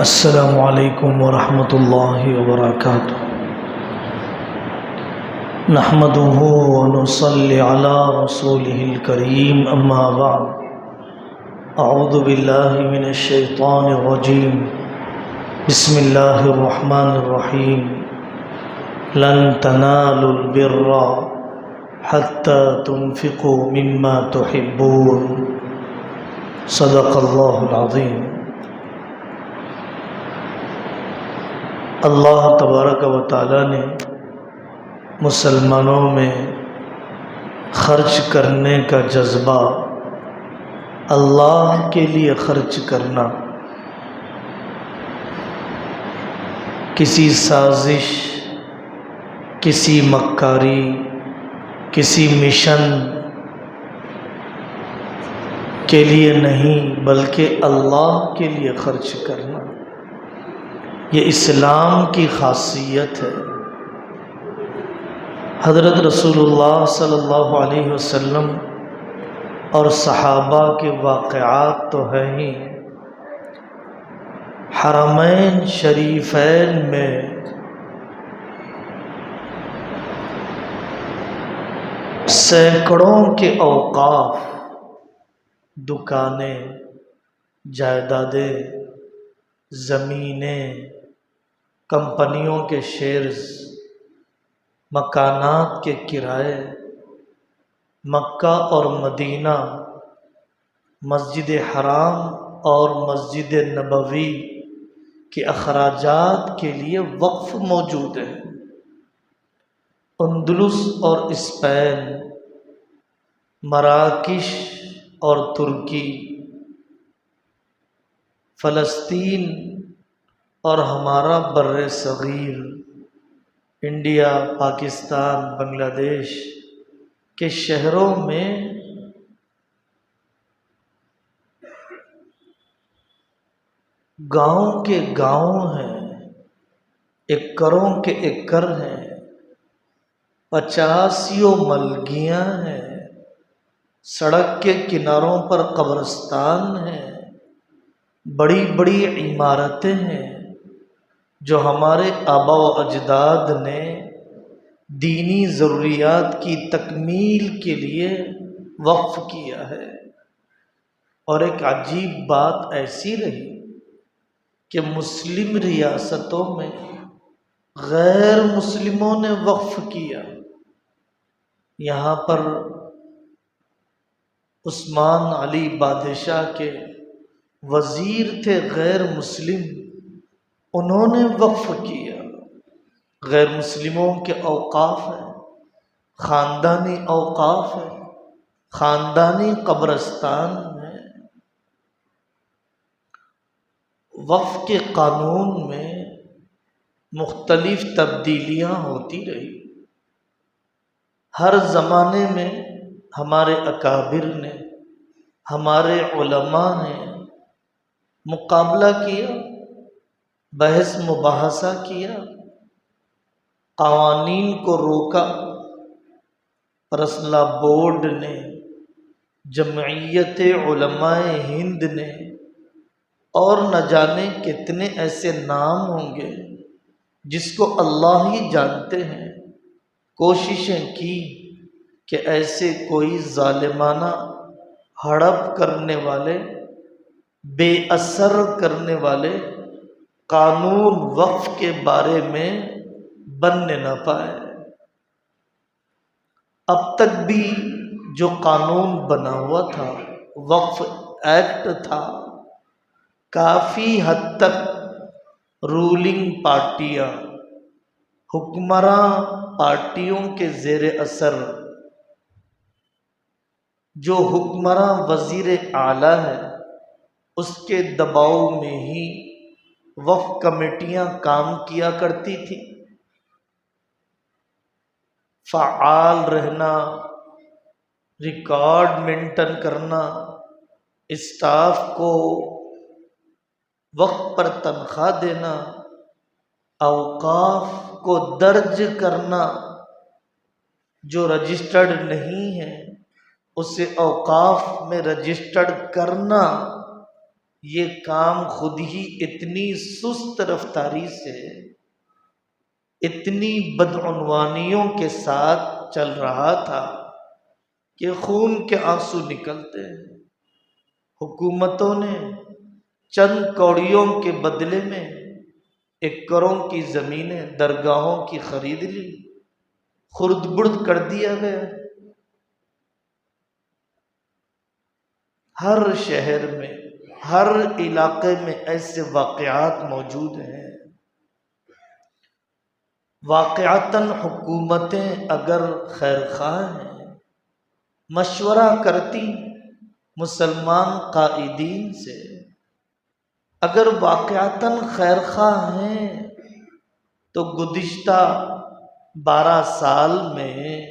السلام علیکم ورحمۃ اللہ وبرکاتہ۔ نحمده ونصلی علی رسوله الکریم، اما بعد، اعوذ باللہ من الشیطان الرجیم، بسم اللہ الرحمن الرحیم۔ لن تنالوا البر حتی تنفقوا مما تحبون، صدق اللہ العظیم۔ اللہ تبارک و تعالی نے مسلمانوں میں خرچ کرنے کا جذبہ، اللہ کے لیے خرچ کرنا، کسی سازش، کسی مکاری، کسی مشن کے لیے نہیں بلکہ اللہ کے لیے خرچ کرنا، یہ اسلام کی خاصیت ہے۔ حضرت رسول اللہ صلی اللہ علیہ وسلم اور صحابہ کے واقعات تو ہیں ہی، حرمین شریفین میں سینکڑوں کے اوقاف، دکانیں، جائیدادیں، زمینیں، کمپنیوں کے شیئرز، مکانات کے کرائے، مکہ اور مدینہ، مسجد حرام اور مسجد نبوی کے اخراجات کے لیے وقف موجود ہے۔ اندلس اور اسپین، مراکش اور ترکی، فلسطین اور ہمارا بر صغیر، انڈیا، پاکستان، بنگلہ دیش کے شہروں میں گاؤں کے گاؤں ہیں، ایکڑوں کے ایکڑ ہیں، 85 ملگیاں ہیں، سڑک کے کناروں پر قبرستان ہیں، بڑی بڑی عمارتیں ہیں جو ہمارے آباء و اجداد نے دینی ضروریات کی تکمیل کے لیے وقف کیا ہے۔ اور ایک عجیب بات ایسی رہی کہ مسلم ریاستوں میں غیر مسلموں نے وقف کیا۔ یہاں پر عثمان علی بادشاہ کے وزیر تھے غیر مسلم، انہوں نے وقف کیا۔ غیر مسلموں کے اوقاف ہیں، خاندانی اوقاف ہیں، خاندانی قبرستان ہیں۔ وقف کے قانون میں مختلف تبدیلیاں ہوتی رہی، ہر زمانے میں ہمارے اکابر نے، ہمارے علماء نے مقابلہ کیا، بحث مباحثہ کیا، قوانین کو روکا۔ پرسنل بورڈ نے، جمعیت علماء ہند نے، اور نہ جانے کتنے ایسے نام ہوں گے جس کو اللہ ہی جانتے ہیں، کوششیں کی کہ ایسے کوئی ظالمانہ ہڑپ کرنے والے، بے اثر کرنے والے قانون وقف کے بارے میں بننے نہ پائے۔ اب تک بھی جو قانون بنا ہوا تھا، وقف ایکٹ تھا، کافی حد تک رولنگ پارٹیاں، حکمراں پارٹیوں کے زیر اثر، جو حکمراں وزیر اعلیٰ ہے اس کے دباؤ میں ہی وقف کمیٹیاں کام کیا کرتی تھی۔ فعال رہنا، ریکارڈ مینٹین کرنا، اسٹاف کو وقت پر تنخواہ دینا، اوقاف کو درج کرنا، جو رجسٹرڈ نہیں ہے اسے اوقاف میں رجسٹرڈ کرنا، یہ کام خود ہی اتنی سست رفتاری سے، اتنی بدعنوانیوں کے ساتھ چل رہا تھا کہ خون کے آنسو نکلتے ہیں۔ حکومتوں نے چند کوڑیوں کے بدلے میں ایکڑوں کی زمینیں درگاہوں کی خرید لی، خرد برد کر دیا گیا۔ ہر شہر میں، ہر علاقے میں ایسے واقعات موجود ہیں۔ واقعتاً حکومتیں اگر خیر خواہ ہیں، مشورہ کرتی مسلمان قائدین سے، اگر واقعتاً خیر خواہ ہیں تو گزشتہ 12 سال میں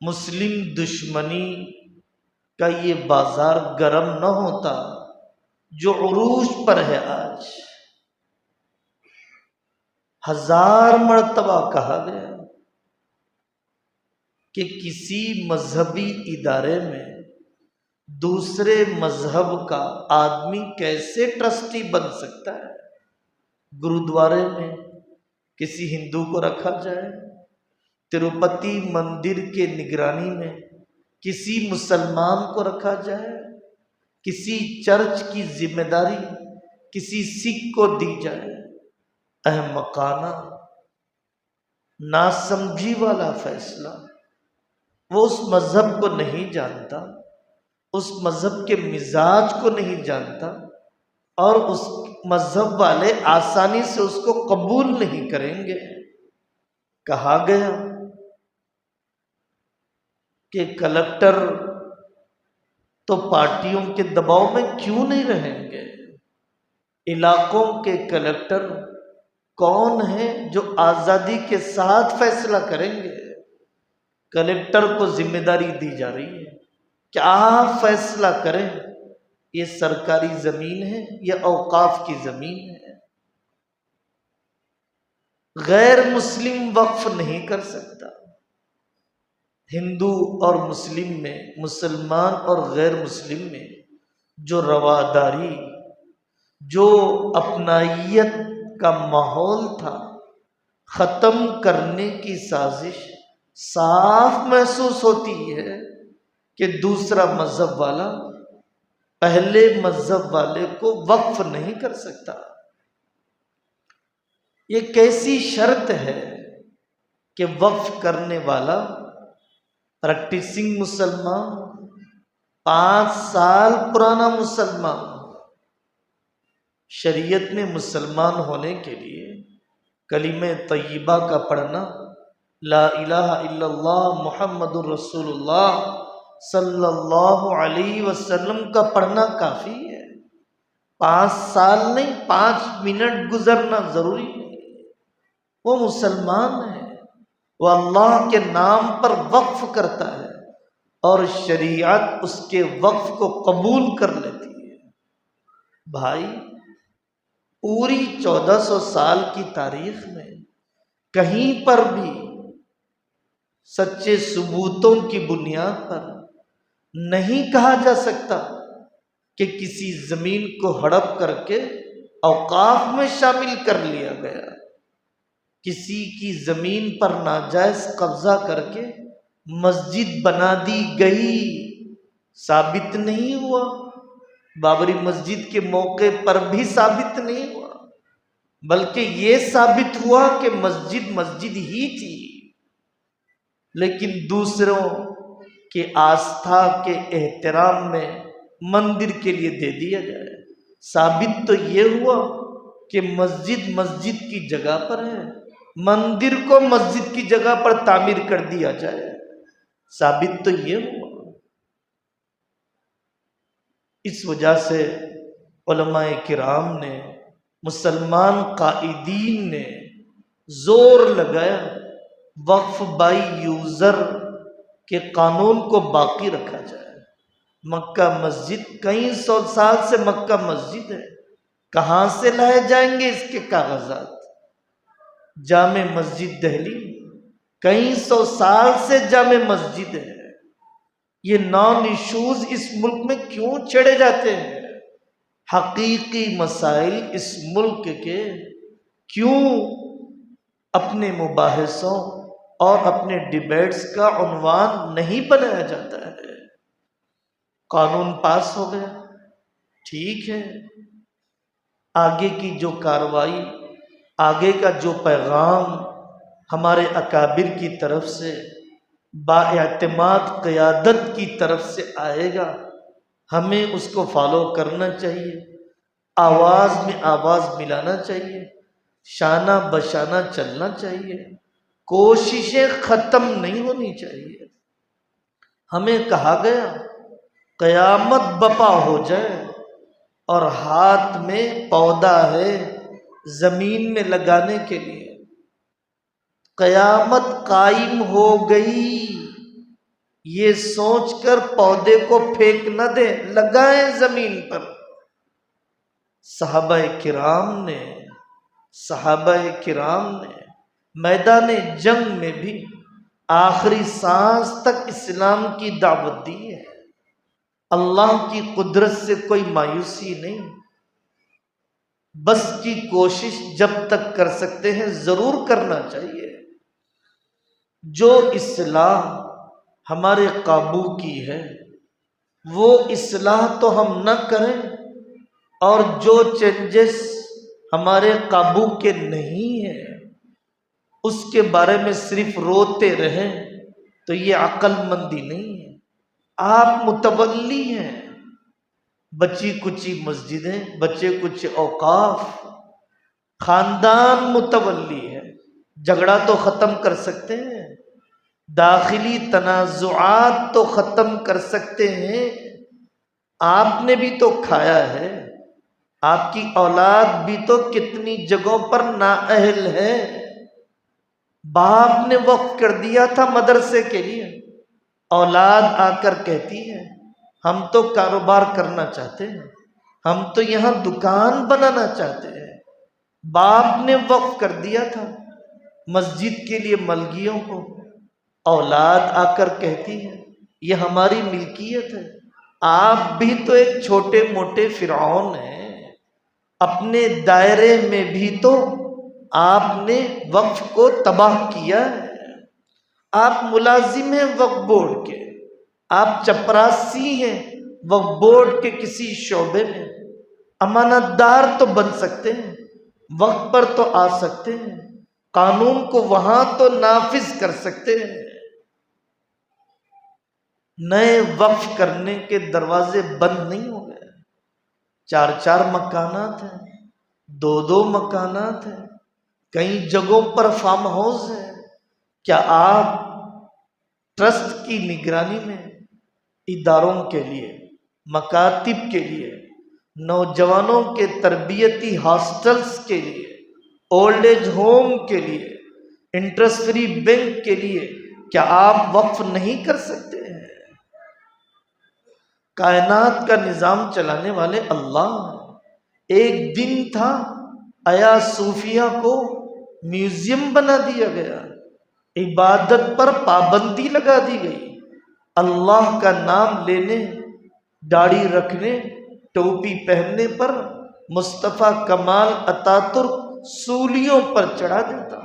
مسلم دشمنی کا یہ بازار گرم نہ ہوتا جو عروج پر ہے آج۔ 1000 مرتبہ کہا گیا کہ کسی مذہبی ادارے میں دوسرے مذہب کا آدمی کیسے ٹرسٹی بن سکتا ہے؟ گرودوارے میں کسی ہندو کو رکھا جائے، تروپتی مندر کے نگرانی میں کسی مسلمان کو رکھا جائے، کسی چرچ کی ذمہ داری کسی سکھ کو دی جائے۔ احمقانہ، ناسمجھی والا فیصلہ۔ وہ اس مذہب کو نہیں جانتا، اس مذہب کے مزاج کو نہیں جانتا، اور اس مذہب والے آسانی سے اس کو قبول نہیں کریں گے۔ کہا گیا کہ کلکٹر تو پارٹیوں کے دباؤ میں کیوں نہیں رہیں گے؟ علاقوں کے کلکٹر کون ہیں جو آزادی کے ساتھ فیصلہ کریں گے؟ کلکٹر کو ذمہ داری دی جا رہی ہے کہ آپ فیصلہ کریں یہ سرکاری زمین ہے یا اوقاف کی زمین ہے۔ غیر مسلم وقف نہیں کر سکتا۔ ہندو اور مسلم میں، مسلمان اور غیر مسلم میں جو رواداری، جو اپنائیت کا ماحول تھا، ختم کرنے کی سازش صاف محسوس ہوتی ہے کہ دوسرا مذہب والا پہلے مذہب والے کو وقف نہیں کر سکتا۔ یہ کیسی شرط ہے کہ وقف کرنے والا پریکٹسنگ مسلمان، 5 سال پرانا مسلمان، شریعت میں مسلمان ہونے کے لیے کلمہ طیبہ کا پڑھنا، لا الہ الا اللہ محمد الرسول اللہ صلی اللہ علیہ وسلم کا پڑھنا کافی ہے۔ 5 سال نہیں، 5 منٹ گزرنا ضروری نہیں۔ وہ مسلمان ہے، وہ اللہ کے نام پر وقف کرتا ہے اور شریعت اس کے وقف کو قبول کر لیتی ہے۔ بھائی، پوری 1400 سال کی تاریخ میں کہیں پر بھی سچے ثبوتوں کی بنیاد پر نہیں کہا جا سکتا کہ کسی زمین کو ہڑپ کر کے اوقاف میں شامل کر لیا گیا، کسی کی زمین پر ناجائز قبضہ کر کے مسجد بنا دی گئی، ثابت نہیں ہوا۔ بابری مسجد کے موقع پر بھی ثابت نہیں ہوا، بلکہ یہ ثابت ہوا کہ مسجد مسجد ہی تھی، لیکن دوسروں کے آستھا کے احترام میں مندر کے لیے دے دیا جائے۔ ثابت تو یہ ہوا کہ مسجد مسجد کی جگہ پر ہے، مندر کو مسجد کی جگہ پر تعمیر کر دیا جائے، ثابت تو یہ ہوا۔ اس وجہ سے علماء کرام نے، مسلمان قائدین نے زور لگایا وقف بائی یوزر کے قانون کو باقی رکھا جائے۔ مکہ مسجد کئی 100 سال سے مکہ مسجد ہے، کہاں سے لائے جائیں گے اس کے کاغذات؟ جامع مسجد دہلی کئی 100 سال سے جامع مسجد ہے۔ یہ نان ایشوز اس ملک میں کیوں چھیڑے جاتے ہیں؟ حقیقی مسائل اس ملک کے کیوں اپنے مباحثوں اور اپنے ڈیبیٹس کا عنوان نہیں بنایا جاتا ہے؟ قانون پاس ہو گیا، ٹھیک ہے، آگے کی جو کارروائی، آگے کا جو پیغام ہمارے اکابر کی طرف سے، بااعتماد قیادت کی طرف سے آئے گا، ہمیں اس کو فالو کرنا چاہیے، آواز میں آواز ملانا چاہیے، شانہ بشانہ چلنا چاہیے، کوششیں ختم نہیں ہونی چاہیے۔ ہمیں کہا گیا قیامت بپا ہو جائے اور ہاتھ میں پودا ہے زمین میں لگانے کے لیے، قیامت قائم ہو گئی یہ سوچ کر پودے کو پھینک نہ دیں، لگائیں زمین پر۔ صحابہ کرام نے میدان جنگ میں بھی آخری سانس تک اسلام کی دعوت دی ہے۔ اللہ کی قدرت سے کوئی مایوسی نہیں، بس کی کوشش جب تک کر سکتے ہیں ضرور کرنا چاہیے۔ جو اصلاح ہمارے قابو کی ہے وہ اصلاح تو ہم نہ کریں، اور جو چینجز ہمارے قابو کے نہیں ہیں اس کے بارے میں صرف روتے رہیں تو یہ عقل مندی نہیں ہے۔ آپ متولی ہیں، بچی کچی مسجدیں، بچے کچھ اوقاف، خاندان متولی ہے، جھگڑا تو ختم کر سکتے ہیں، داخلی تنازعات تو ختم کر سکتے ہیں۔ آپ نے بھی تو کھایا ہے، آپ کی اولاد بھی تو کتنی جگہوں پر نااہل ہے۔ باپ نے وقف کر دیا تھا مدرسے کے لیے، اولاد آ کر کہتی ہے ہم تو کاروبار کرنا چاہتے ہیں، ہم تو یہاں دکان بنانا چاہتے ہیں۔ باپ نے وقف کر دیا تھا مسجد کے لیے ملگیوں کو، اولاد آ کر کہتی ہے یہ ہماری ملکیت ہے۔ آپ بھی تو ایک چھوٹے موٹے فرعون ہیں، اپنے دائرے میں بھی تو آپ نے وقف کو تباہ کیا ہے۔ آپ ملازم ہیں وقف بورڈ کے، آپ چپراسی ہیں وقف بورڈ کے کسی شعبے میں، امانت دار تو بن سکتے ہیں، وقت پر تو آ سکتے ہیں، قانون کو وہاں تو نافذ کر سکتے ہیں۔ نئے وقف کرنے کے دروازے بند نہیں ہو گئے، 4 مکانات ہیں، 2 مکانات ہیں، کئی جگہوں پر فارم ہاؤس ہے۔ کیا آپ ٹرسٹ کی نگرانی میں اداروں کے لیے، مکاتب کے لیے، نوجوانوں کے تربیتی ہاسٹلز کے لیے، اولڈ ایج ہوم کے لیے، انٹرسٹ فری بینک کے لیے کیا آپ وقف نہیں کر سکتے ہیں؟ کائنات کا نظام چلانے والے اللہ ہیں۔ ایک دن تھا آیا صوفیہ کو میوزیم بنا دیا گیا، عبادت پر پابندی لگا دی گئی، اللہ کا نام لینے، داڑھی رکھنے، ٹوپی پہننے پر مصطفیٰ کمال اتاترک سولیوں پر چڑھا دیتا۔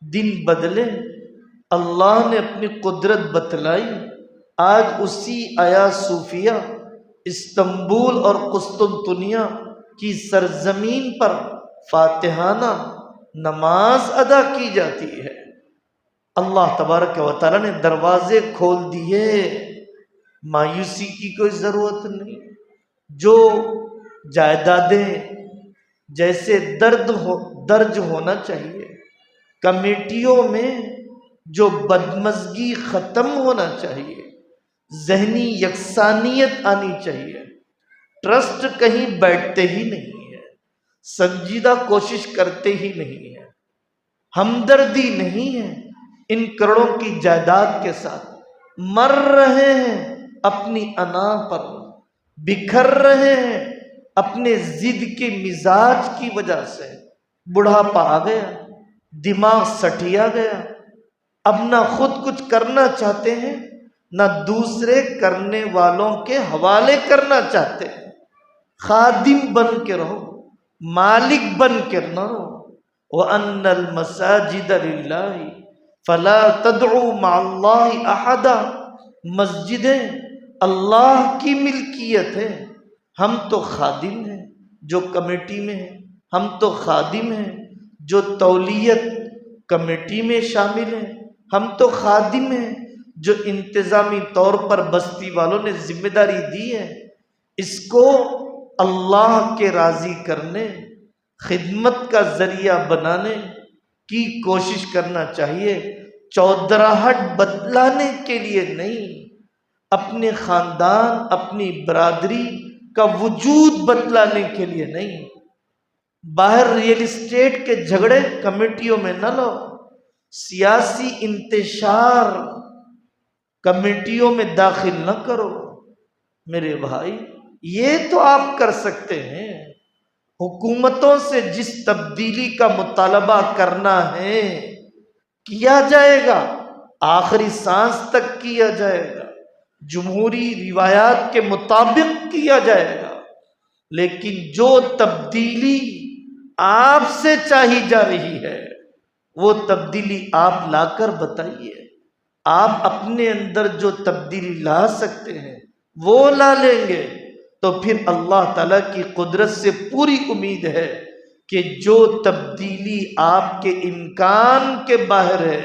دن بدلے، اللہ نے اپنی قدرت بتلائی، آج اسی آیا صوفیہ استنبول اور قسطنطنیہ کی سرزمین پر فاتحانہ نماز ادا کی جاتی ہے۔ اللہ تبارک و تعالیٰ نے دروازے کھول دیے، مایوسی کی کوئی ضرورت نہیں۔ جو جائیدادیں جیسے درج ہونا چاہیے، کمیٹیوں میں جو بدمزگی ختم ہونا چاہیے، ذہنی یکسانیت آنی چاہیے، ٹرسٹ کہیں بیٹھتے ہی نہیں ہے، سنجیدہ کوشش کرتے ہی نہیں ہے، ہمدردی نہیں ہے، ان کروڑوں کی جائیداد کے ساتھ مر رہے ہیں اپنی انا پر، بکھر رہے ہیں اپنے ضد کے مزاج کی وجہ سے۔ بڑھاپا آ گیا، دماغ سٹیا گیا، اب نہ خود کچھ کرنا چاہتے ہیں نہ دوسرے کرنے والوں کے حوالے کرنا چاہتے ہیں۔ خادم بن کے رہو، مالک بن کے نہ رہو۔ وَأَنَّ الْمَسَاجِدَ لِلَّهِ فَلَا تَدْعُوا مَعَ اللَّهِ أَحَدًا، مسجدیں اللہ کی ملکیت ہے، ہم تو خادم ہیں جو کمیٹی میں ہیں، ہم تو خادم ہیں جو تولیت کمیٹی میں شامل ہیں، ہم تو خادم ہیں جو انتظامی طور پر بستی والوں نے ذمہ داری دی ہے۔ اس کو اللہ کے راضی کرنے، خدمت کا ذریعہ بنانے کی کوشش کرنا چاہیے، چودراہٹ بتلانے کے لیے نہیں، اپنے خاندان اپنی برادری کا وجود بتلانے کے لیے نہیں۔ باہر ریئل اسٹیٹ کے جھگڑے کمیٹیوں میں نہ لو، سیاسی انتشار کمیٹیوں میں داخل نہ کرو۔ میرے بھائی یہ تو آپ کر سکتے ہیں، حکومتوں سے جس تبدیلی کا مطالبہ کرنا ہے کیا جائے گا، آخری سانس تک کیا جائے گا، جمہوری روایات کے مطابق کیا جائے گا، لیکن جو تبدیلی آپ سے چاہی جا رہی ہے وہ تبدیلی آپ لا کر بتائیے۔ آپ اپنے اندر جو تبدیلی لا سکتے ہیں وہ لا لیں گے تو پھر اللہ تعالیٰ کی قدرت سے پوری امید ہے کہ جو تبدیلی آپ کے امکان کے باہر ہے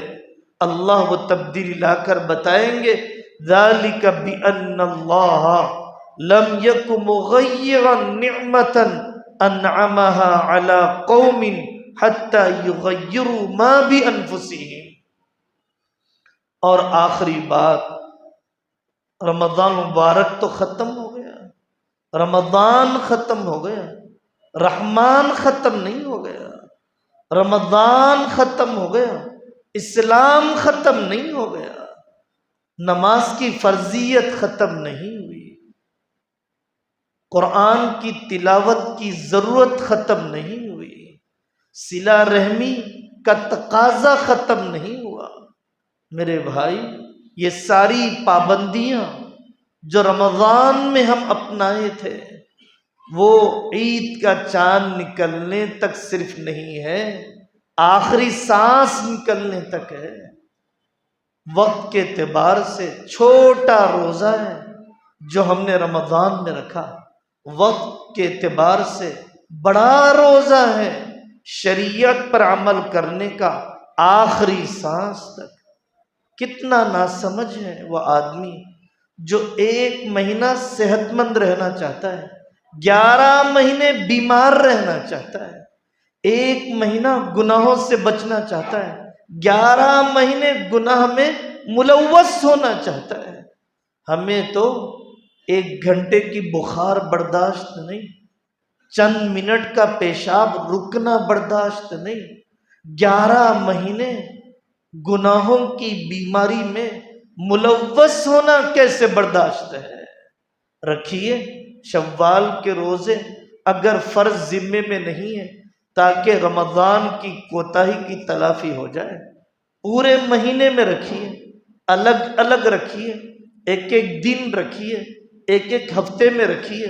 اللہ وہ تبدیلی لا کر بتائیں گے۔ ذالک بأن اللہ لم یک مغیرا نعمتا انعمها علی قوم حتی یغیروا ما بانفسہم۔ اور آخری بات، رمضان مبارک تو ختم ہو گیا، رمضان ختم ہو گیا، رحمان ختم نہیں ہو گیا، رمضان ختم ہو گیا، اسلام ختم نہیں ہو گیا، نماز کی فرضیت ختم نہیں ہوئی، قرآن کی تلاوت کی ضرورت ختم نہیں ہوئی، صلہ رحمی کا تقاضا ختم نہیں ہوا۔ میرے بھائی یہ ساری پابندیاں جو رمضان میں ہم اپنائے تھے وہ عید کا چاند نکلنے تک صرف نہیں ہے، آخری سانس نکلنے تک ہے۔ وقت کے اعتبار سے چھوٹا روزہ ہے جو ہم نے رمضان میں رکھا، وقت کے اعتبار سے بڑا روزہ ہے شریعت پر عمل کرنے کا آخری سانس تک۔ کتنا ناسمجھ ہے وہ آدمی جو 1 مہینہ صحت مند رہنا چاہتا ہے، 11 مہینے بیمار رہنا چاہتا ہے، 1 مہینہ گناہوں سے بچنا چاہتا ہے، 11 مہینے گناہ میں ملوث ہونا چاہتا ہے۔ ہمیں تو 1 گھنٹے کی بخار برداشت نہیں، چند منٹ کا پیشاب رکنا برداشت نہیں، 11 مہینے گناہوں کی بیماری میں ملوث ہونا کیسے برداشت ہے؟ رکھیے شوال کے روزے اگر فرض ذمے میں نہیں ہے تاکہ رمضان کی کوتاہی کی تلافی ہو جائے، پورے مہینے میں رکھیے، الگ الگ رکھیے، 1 دن رکھیے، 1 ہفتے میں رکھیے،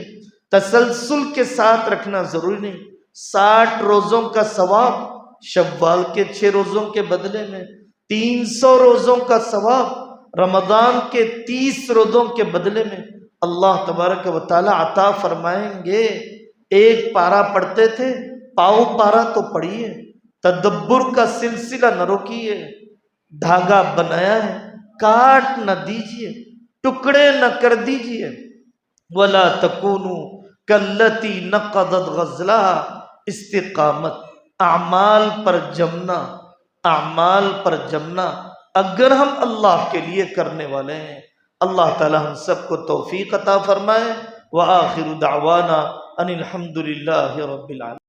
تسلسل کے ساتھ رکھنا ضروری نہیں۔ 60 روزوں کا ثواب شوال کے 6 روزوں کے بدلے میں، 300 روزوں کا ثواب رمضان کے 30 روزوں کے بدلے میں اللہ تبارک و تعالی عطا فرمائیں گے۔ 1 پارہ پڑھتے تھے، پاؤ پارہ تو پڑھیے، تدبر کا سلسلہ نہ روکیے، دھاگا بنایا ہے کاٹ نہ دیجیے، ٹکڑے نہ کر دیجیے۔ وَلَا تَكُونُوا كَالَّتِي نَقَضَتْ غَزْلَهَا، استقامت، اعمال پر جمنا، اعمال پر جمنا اگر ہم اللہ کے لیے کرنے والے ہیں۔ اللہ تعالی ہم سب کو توفیق عطا فرمائے۔ وآخر دعوانا ان الحمد للہ رب العالمین۔